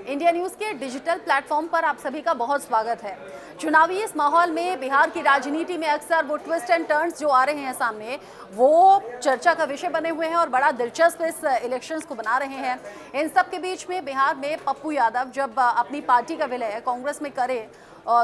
India news के digital platform पर आप सभी का बहुत स्वागत है। चुनावी इस माहौल में बिहार की राजनीति में अक्सर वो ट्विस्ट एंड टर्न्स जो आ रहे हैं सामने, वो चर्चा का विषय बने हुए हैं और बड़ा दिलचस्प इस इलेक्शंस को बना रहे हैं। इन सब के बीच में बिहार में पप्पू यादव जब अपनी पार्टी का विलय कांग्रेस में करे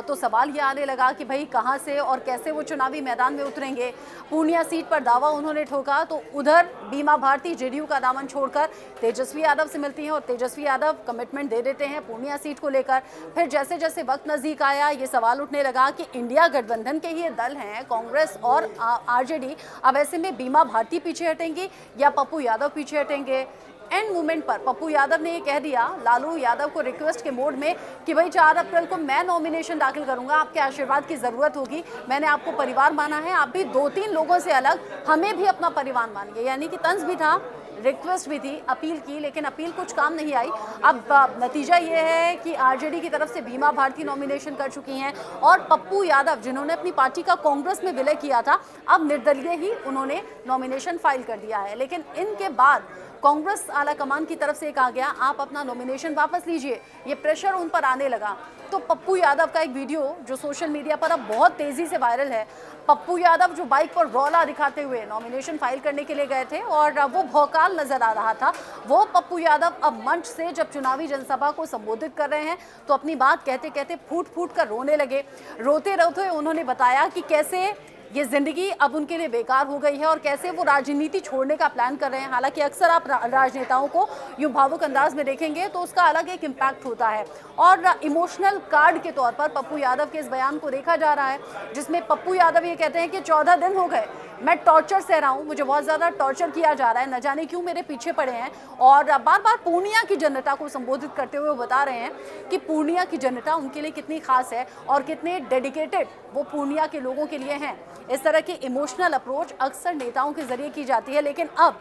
तो सवाल ये आने लगा कि भाई कहां से और कैसे वो चुनावी मैदान में उतरेंगे। पूर्णिया सीट पर दावा उन्होंने ठोका तो उधर बीमा भारती जेडीयू का दामन छोड़कर तेजस्वी यादव से मिलती हैं और तेजस्वी यादव कमिटमेंट दे देते हैं पूर्णिया सीट को लेकर। फिर जैसे जैसे वक्त नजदीक आया ये सवाल उठने लगा कि इंडिया गठबंधन के ही दल हैं कांग्रेस और आरजेडी, अब ऐसे में बीमा भारती पीछे हटेंगी या पप्पू यादव पीछे हटेंगे। एंड मूवमेंट पर पप्पू यादव ने ये कह दिया लालू यादव को रिक्वेस्ट के मोड में कि भाई 4 अप्रैल को मैं नॉमिनेशन दाखिल करूंगा, आपके आशीर्वाद की जरूरत होगी। मैंने आपको परिवार माना है, आप भी 2-3 लोगों से अलग हमें भी अपना परिवार मानिए। यानी कि तंज भी था, रिक्वेस्ट भी थी, अपील की, लेकिन अपील कुछ काम नहीं आई। अब नतीजा ये है कि आरजेडी की तरफ से बीमा भारती नॉमिनेशन कर चुकी हैं और पप्पू यादव जिन्होंने अपनी पार्टी का कांग्रेस में विलय किया था, अब निर्दलीय ही उन्होंने नॉमिनेशन फाइल कर दिया है। लेकिन इनके बाद कांग्रेस आला कमान की तरफ से कहा गया आप अपना नॉमिनेशन वापस लीजिए, ये प्रेशर उन पर आने लगा। तो पप्पू यादव का एक वीडियो जो सोशल मीडिया पर अब बहुत तेजी से वायरल है, पप्पू यादव जो बाइक पर रौला दिखाते हुए नॉमिनेशन फाइल करने के लिए गए थे और वो भौकाल नजर आ रहा था, वो पप्पू यादव अब मंच से जब चुनावी जनसभा को संबोधित कर रहे हैं तो अपनी बात कहते कहते फूट फूट कर रोने लगे। रोते रोते उन्होंने बताया कि कैसे ये जिंदगी अब उनके लिए बेकार हो गई है और कैसे वो राजनीति छोड़ने का प्लान कर रहे हैं। हालांकि अक्सर आप राजनेताओं को यूं भावुक अंदाज में देखेंगे तो उसका अलग एक इम्पैक्ट होता है और इमोशनल कार्ड के तौर पर पप्पू यादव के इस बयान को देखा जा रहा है, जिसमें पप्पू यादव ये कहते हैं कि 14 दिन हो गए मैं टॉर्चर सह रहा हूँ, मुझे बहुत ज़्यादा टॉर्चर किया जा रहा है, न जाने क्यों मेरे पीछे पड़े हैं। और बार बार पूर्णिया की जनता को संबोधित करते हुए वो बता रहे हैं कि पूर्णिया की जनता उनके लिए कितनी खास है और कितने डेडिकेटेड वो पूर्णिया के लोगों के लिए हैं। इस तरह की इमोशनल अप्रोच अक्सर नेताओं के जरिए की जाती है, लेकिन अब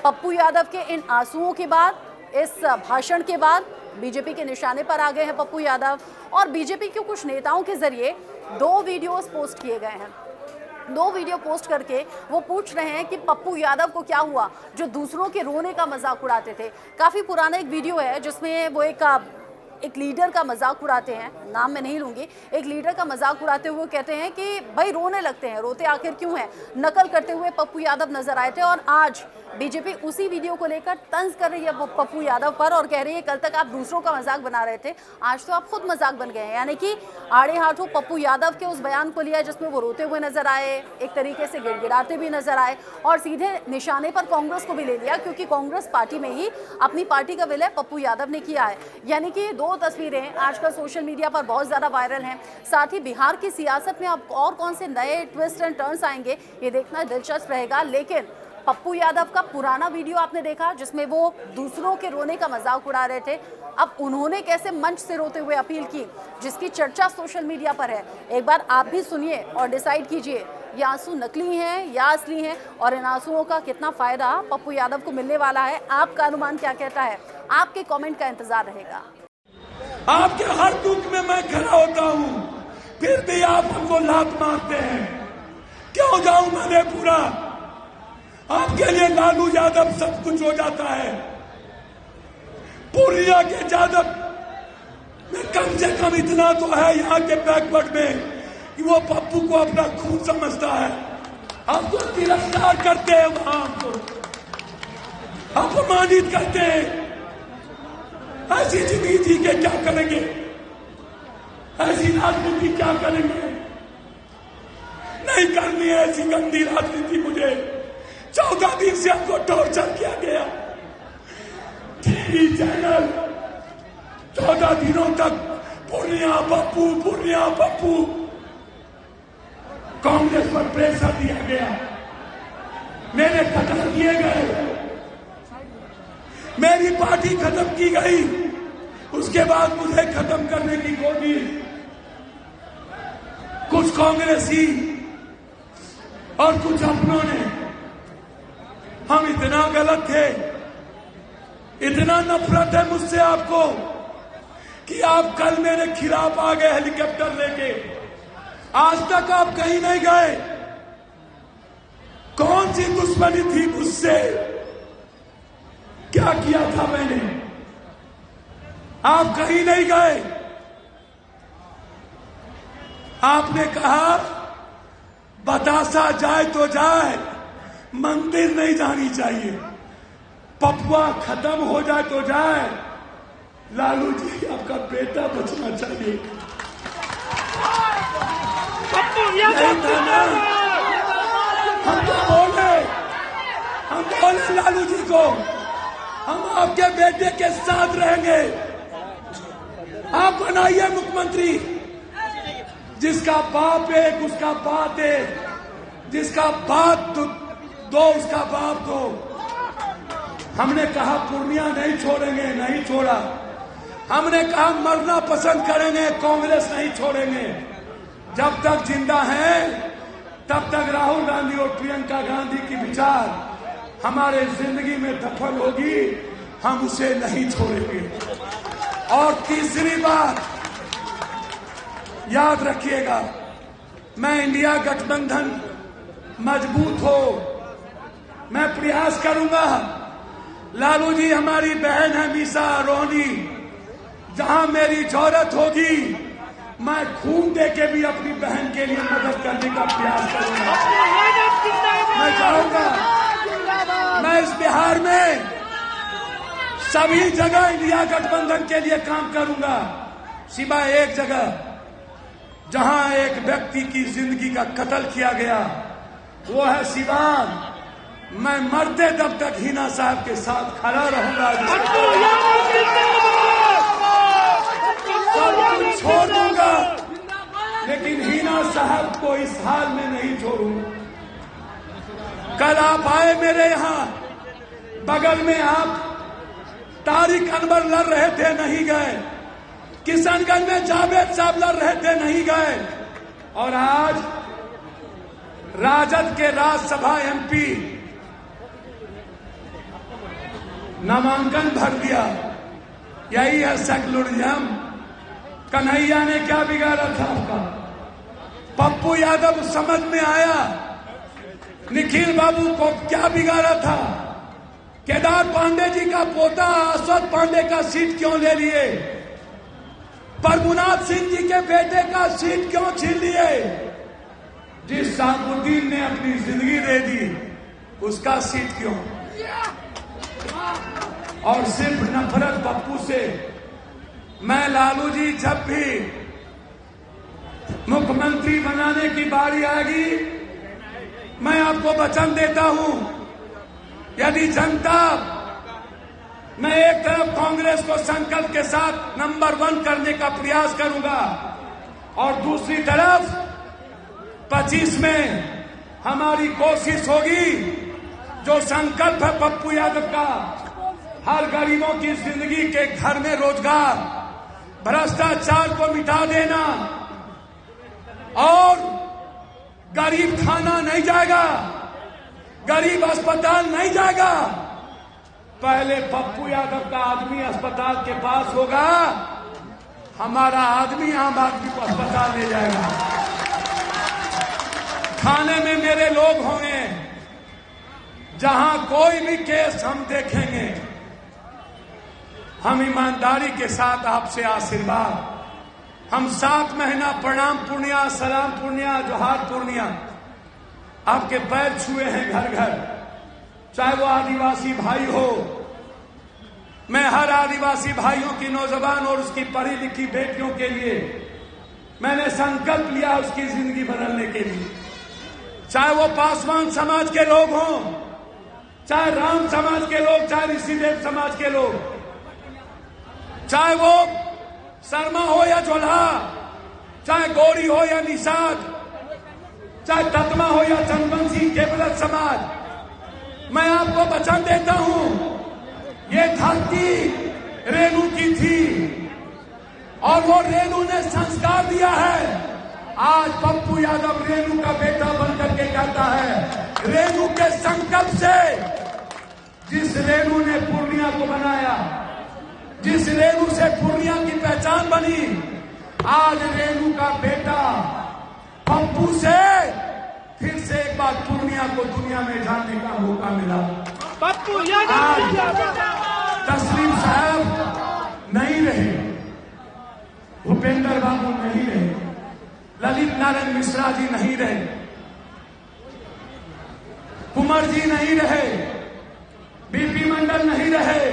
पप्पू यादव के इन आंसुओं के बाद, इस भाषण के बाद बीजेपी के निशाने पर आ गए हैं पप्पू यादव और बीजेपी के कुछ नेताओं के जरिए 2 वीडियोस पोस्ट किए गए हैं। 2 वीडियो पोस्ट करके वो पूछ रहे हैं कि पप्पू यादव को क्या हुआ जो दूसरों के रोने का मजाक उड़ाते थे। काफ़ी पुराना एक वीडियो है जिसमें वो एक लीडर का मजाक उड़ाते हैं, नाम मैं नहीं लूंगी, एक लीडर का मजाक उड़ाते हुए कहते हैं कि भाई रोने लगते हैं, रोते आखिर क्यों हैं, नकल करते हुए पप्पू यादव नजर आए थे। और आज बीजेपी उसी वीडियो को लेकर तंज कर रही है पप्पू यादव पर और कह रही है कल तक आप दूसरों का मजाक बना रहे थे, आज तो आप खुद मजाक बन गए हैं। यानी कि आड़े हाथों पप्पू यादव के उस बयान को लिया जिसमें वो रोते हुए नजर आए, एक तरीके से गिड़गिड़ाते भी नजर आए और सीधे निशाने पर कांग्रेस को भी ले लिया, क्योंकि कांग्रेस पार्टी में ही अपनी पार्टी का विलय पप्पू यादव ने किया है। यानी कि 2 तस्वीरें आजकल सोशल मीडिया पर बहुत ज़्यादा वायरल हैं। साथ ही बिहार की सियासत में अब और कौन से नए ट्विस्ट एंड टर्न्स आएंगे ये देखना दिलचस्प रहेगा। लेकिन पप्पू यादव का पुराना वीडियो आपने देखा जिसमें वो दूसरों के रोने का मजाक उड़ा रहे थे, अब उन्होंने कैसे मंच से रोते हुए अपील की जिसकी चर्चा सोशल मीडिया पर है। एक बार आप भी सुनिए और डिसाइड कीजिए ये आंसू नकली हैं या असली हैं और इन आंसुओं का कितना फायदा पप्पू यादव को मिलने वाला है। आपका अनुमान क्या कहता है? आपके कमेंट का इंतजार रहेगा। आपके हर दुख में मैं खड़ा होता हूं, फिर भी आप हमको लात मारते हैं। क्यों जाऊं मैंने पूरा? आपके लिए लालू यादव सब कुछ हो जाता है। पूर्णिया के यादव में कम से कम इतना तो है यहाँ के बैकवर्ड में कि वो पप्पू को अपना खून समझता है। हमको तिरस्कार करते हैं, वहां हमको अपमानित करते हैं। ऐसी जिंदगी जी के क्या करेंगे? ऐसी राजनीति क्या करेंगे? नहीं करनी है ऐसी गंदी राजनीति। मुझे 14 दिन से हमको टॉर्चर किया गया। टीवी चैनल 14 दिनों तक पूर्णिया पप्पू कांग्रेस पर प्रेशर दिया गया, मेरे खत्म किए गए, मेरी पार्टी खत्म की गई। उसके बाद मुझे खत्म करने की कोशिश कुछ कांग्रेसी और कुछ अपनों ने। हम इतना गलत थे, इतना नफरत है मुझसे आपको कि आप कल मेरे खिलाफ आ गए हेलीकॉप्टर लेके। आज तक आप कहीं नहीं गए। कौन सी दुश्मनी थी मुझसे? क्या किया था मैंने? आप कहीं नहीं गए। आपने कहा बतासा जाए तो जाए, मंदिर नहीं जानी चाहिए। पपुआ खत्म हो जाए तो जाए, लालू जी आपका बेटा बचना चाहिए। हम बोले लालू जी को, हम आपके बेटे के साथ रहेंगे। आप बनाइए मुख्यमंत्री। जिसका बाप एक उसका बात एक, जिसका बाप दो उसका बाप दो। हमने कहा पूर्णिया नहीं छोड़ेंगे, नहीं छोड़ा। हमने कहा मरना पसंद करेंगे, कांग्रेस नहीं छोड़ेंगे। जब तक जिंदा हैं तब तक राहुल गांधी और प्रियंका गांधी की विचार हमारे जिंदगी में दफन होगी, हम उसे नहीं छोड़ेंगे। और तीसरी बात याद रखिएगा, मैं इंडिया गठबंधन मजबूत हो, मैं प्रयास करूंगा। लालू जी हमारी बहन है मीसा रोहनी, जहां मेरी जरूरत होगी मैं खून दे के भी अपनी बहन के लिए मदद करने का प्रयास करूंगा। मैं चाहूंगा मैं इस बिहार में सभी जगह इंडिया गठबंधन के लिए काम करूंगा, सिवाय एक जगह जहां एक व्यक्ति की जिंदगी का कत्ल किया गया, वो है सिवान। मैं मरते दम तक हिना साहब के साथ खड़ा रहूंगा। सब कुछ छोड़ दूंगा, लेकिन हिना साहब को इस हाल में नहीं छोड़ूंगा। कल आप आए मेरे यहां, बगल में आप तारिक अनवर लड़ रहे थे, नहीं गए। किशनगंज में जावेद साहब लड़ रहे थे, नहीं गए। और आज राजद के राज्यसभा एमपी नामांकन भर दिया। यही है सेक्युलरिज्म। कन्हैया ने क्या बिगाड़ा था आपका? पप्पू यादव समझ में आया। निखिल बाबू को क्या बिगाड़ा था? केदार पांडे जी का पोता अश्वत्थ पांडे का सीट क्यों ले लिए? प्रभुनाथ सिंह जी के बेटे का सीट क्यों छीन लिए? जिस शाहबुद्दीन ने अपनी जिंदगी दे दी, उसका सीट क्यों? और सिर्फ नफरत पप्पू से। मैं लालू जी जब भी मुख्यमंत्री बनाने की बारी आएगी, मैं आपको वचन देता हूं, यदि जनता, मैं एक तरफ कांग्रेस को संकल्प के साथ नंबर 1 करने का प्रयास करूंगा, और दूसरी तरफ 25 में हमारी कोशिश होगी, जो संकल्प है पप्पू यादव का, हर गरीबों की जिंदगी के घर में रोजगार, भ्रष्टाचार को मिटा देना, और गरीब खाना नहीं जाएगा, गरीब अस्पताल नहीं जाएगा। पहले पप्पू यादव का आदमी अस्पताल के पास होगा, हमारा आदमी आम आदमी को अस्पताल ले जाएगा। थाने में मेरे लोग होंगे, जहां कोई भी केस हम देखेंगे, हम ईमानदारी के साथ आपसे आशीर्वाद, हम 7 महीना प्रणाम पूर्णिया, सलाम पूर्णिया, जोहार पूर्णिया, आपके पैर छुए हैं घर घर, चाहे वो आदिवासी भाई हो। मैं हर आदिवासी भाइयों की, नौजवान और उसकी पढ़ी लिखी बेटियों के लिए मैंने संकल्प लिया उसकी जिंदगी बदलने के लिए। चाहे वो पासवान समाज के लोग हों, चाहे राम समाज के लोग, चाहे ऋषिदेव समाज के लोग, चाहे वो शर्मा हो या जोल्हा, चाहे गौरी हो या निषाद, चाहे तत्मा हो या चंदवंशी केवलत समाज, मैं आपको वचन देता हूं, ये धरती रेणु की थी और वो रेणु ने संस्कार दिया है। आज पप्पू यादव रेणु का बेटा बनकर के कहता है, रेणु के संकल्प से, जिस रेणु ने पूर्णिया को बनाया, जिस रेणु से पूर्णिया की पहचान बनी, आज रेणु का बेटा पप्पू से फिर से एक बार पूर्णिया को दुनिया में जानने का मौका मिला। पप्पू आज तस्लीम साहब नहीं रहे, भूपेंद्र बाबू नहीं रहे, ललित नारायण मिश्रा जी नहीं रहे, कुंवर जी नहीं रहे, बीपी मंडल नहीं रहे,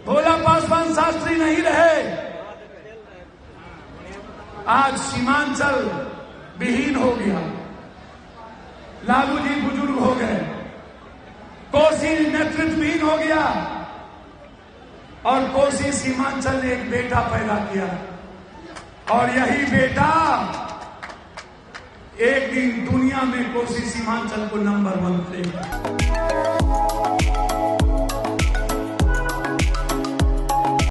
भोला पासवान शास्त्री नहीं रहे। आज सीमांचल विहीन हो गया, लालू जी बुजुर्ग हो गए, कोसी नेतृत्वहीन हो गया और कोसी सीमांचल ने एक बेटा पैदा किया और यही बेटा एक दिन दुनिया में कोसी सीमांचल को नंबर 1 करेगा।